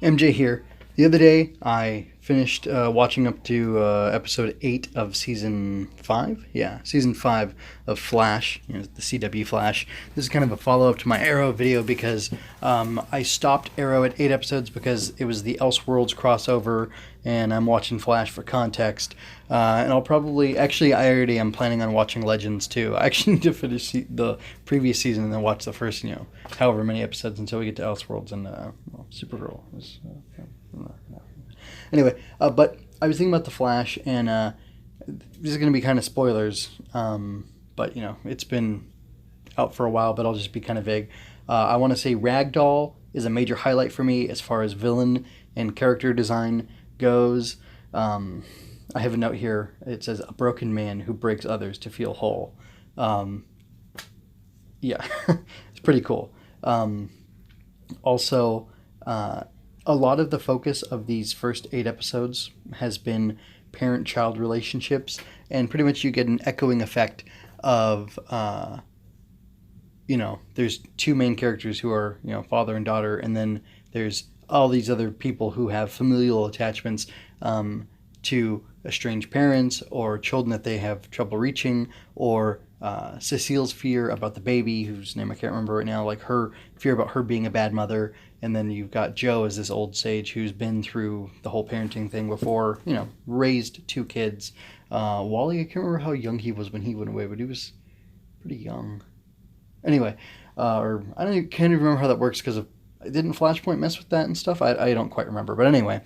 MJ here. The other day, I finished watching up to episode 8 of season 5. Yeah, season 5 of Flash, the CW Flash. This is kind of a follow up to my Arrow video because I stopped Arrow at 8 episodes because it was the Elseworlds crossover, and I'm watching Flash for context. And I'll probably, actually, I already am planning on watching Legends too. I actually need to finish the previous season and then watch the first, however many episodes until we get to Elseworlds and Supergirl. Anyway, but I was thinking about the Flash, and this is going to be kind of spoilers. But it's been out for a while, but I'll just be kind of vague. I want to say Ragdoll is a major highlight for me as far as villain and character design goes. I have a note here. It says a broken man who breaks others to feel whole. Yeah, it's pretty cool. Also, a lot of the focus of these first 8 episodes has been parent-child relationships, and pretty much you get an echoing effect of, there's two main characters who are, father and daughter, and then there's all these other people who have familial attachments to estranged parents or children that they have trouble reaching, or Cecile's fear about the baby, whose name I can't remember right now, like her fear about her being a bad mother. And then you've got Joe as this old sage who's been through the whole parenting thing before, raised 2 kids. Wally, I can't remember how young he was when he went away, but he was pretty young. Anyway, or can't even remember how that works because didn't Flashpoint mess with that and stuff? I don't quite remember. But anyway,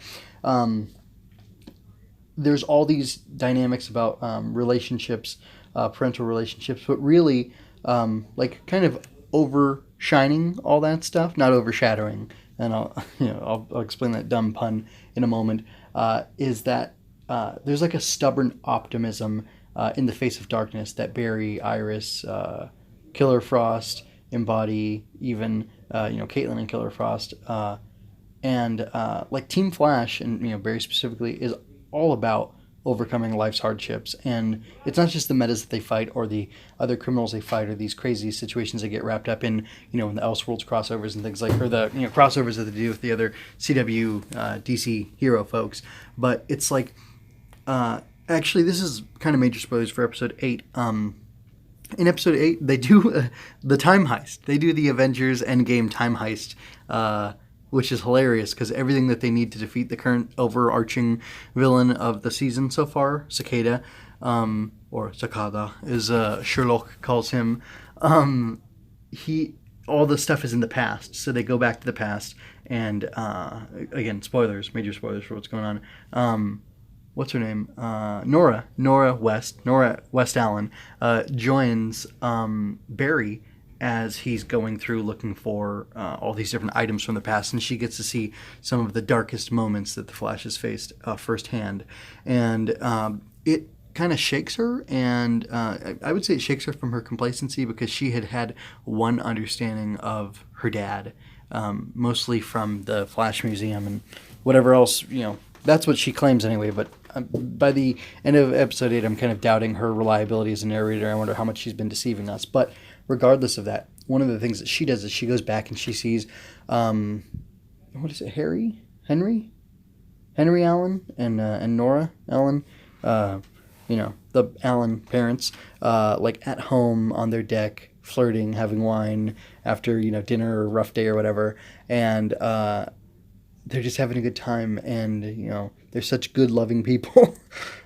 there's all these dynamics about relationships, parental relationships, but really, kind of overshining all that stuff, not overshadowing. And I'll explain that dumb pun in a moment. Is that there's like a stubborn optimism in the face of darkness that Barry, Iris, Killer Frost embody, even Caitlin and Killer Frost, and like Team Flash and Barry specifically is all about overcoming life's hardships. And it's not just the metas that they fight or the other criminals they fight or these crazy situations they get wrapped up in, in the Elseworlds crossovers and things like, or the crossovers that they do with the other CW DC hero folks. But it's like, actually, this is kind of major spoilers for episode 8. In episode 8, they do the time heist. They do the Avengers Endgame time heist, which is hilarious because everything that they need to defeat the current overarching villain of the season so far, Cicada, or Cicada, as Sherlock calls him, all the stuff is in the past. So they go back to the past, and again, major spoilers for what's going on. What's her name? Nora West Allen joins Barry as he's going through looking for all these different items from the past, and she gets to see some of the darkest moments that the Flash has faced firsthand, and it kind of shakes her, and I would say it shakes her from her complacency because she had one understanding of her dad, mostly from the Flash Museum and whatever else, that's what she claims anyway, but by the end of episode 8, I'm kind of doubting her reliability as a narrator. I wonder how much she's been deceiving us. But regardless of that, one of the things that she does is she goes back and she sees, what is it, Henry Allen and Nora Allen, the Allen parents, like at home on their deck, flirting, having wine after, dinner or rough day or whatever. And they're just having a good time, and they're such good, loving people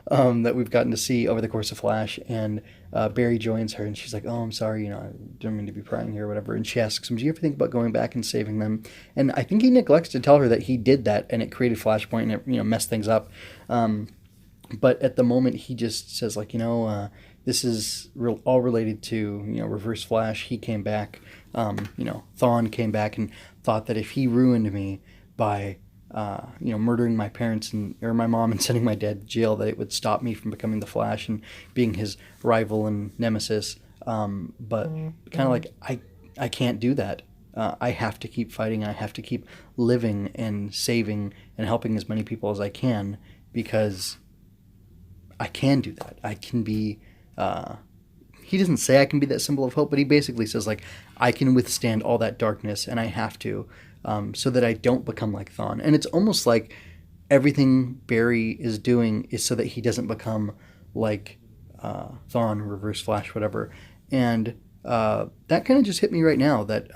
that we've gotten to see over the course of Flash. And Barry joins her, and she's like, "Oh, I'm sorry, I don't mean to be prying here, or whatever." And she asks him, "Do you ever think about going back and saving them?" And I think he neglects to tell her that he did that, and it created Flashpoint, and it messed things up. But at the moment, he just says like, this is all related to Reverse Flash. He came back, Thawne came back and thought that if he ruined me by murdering my parents or my mom and sending my dad to jail, that it would stop me from becoming the Flash and being his rival and nemesis. But kind of like I can't do that. I have to keep fighting. I have to keep living and saving and helping as many people as I can because I can do that. I can be. He doesn't say I can be that symbol of hope, but he basically says like I can withstand all that darkness, and I have to. so that I don't become like Thawne. And it's almost like everything Barry is doing is so that he doesn't become like Thawne, Reverse Flash, whatever. And that kind of just hit me right now that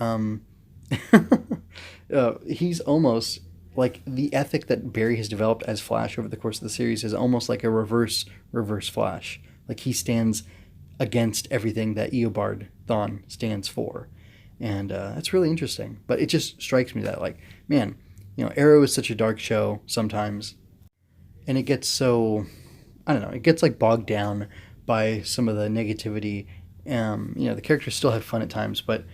he's almost like the ethic that Barry has developed as Flash over the course of the series is almost like a reverse Flash. Like he stands against everything that Eobard Thawne stands for. And that's really interesting. But it just strikes me that, like, man, Arrow is such a dark show sometimes. And it gets so, I don't know, it gets like bogged down by some of the negativity. The characters still have fun at times, but,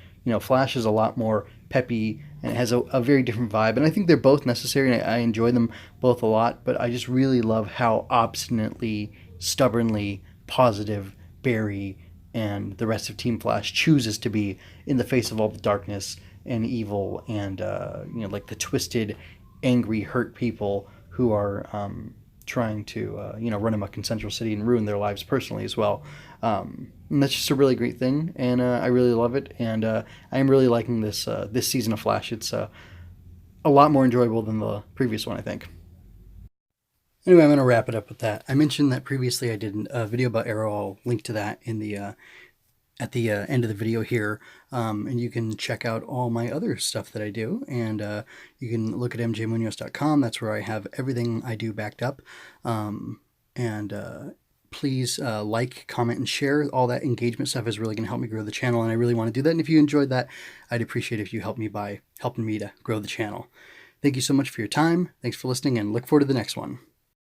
Flash is a lot more peppy and it has a very different vibe. And I think they're both necessary and I enjoy them both a lot. But I just really love how obstinately, stubbornly positive Barry and the rest of Team Flash chooses to be in the face of all the darkness and evil and like the twisted, angry, hurt people who are trying to run amok in Central City and ruin their lives personally as well. And that's just a really great thing, and I really love it. And I am really liking this season of Flash. It's a lot more enjoyable than the previous one, I think. Anyway, I'm going to wrap it up with that. I mentioned that previously I did a video about Arrow. I'll link to that in the at the end of the video here, and you can check out all my other stuff that I do, and you can look at mjmunoz.com. That's where I have everything I do backed up, and please like, comment, and share. All that engagement stuff is really going to help me grow the channel, and I really want to do that. And if you enjoyed that, I'd appreciate if you help me by helping me to grow the channel. Thank you so much for your time. Thanks for listening, and look forward to the next one.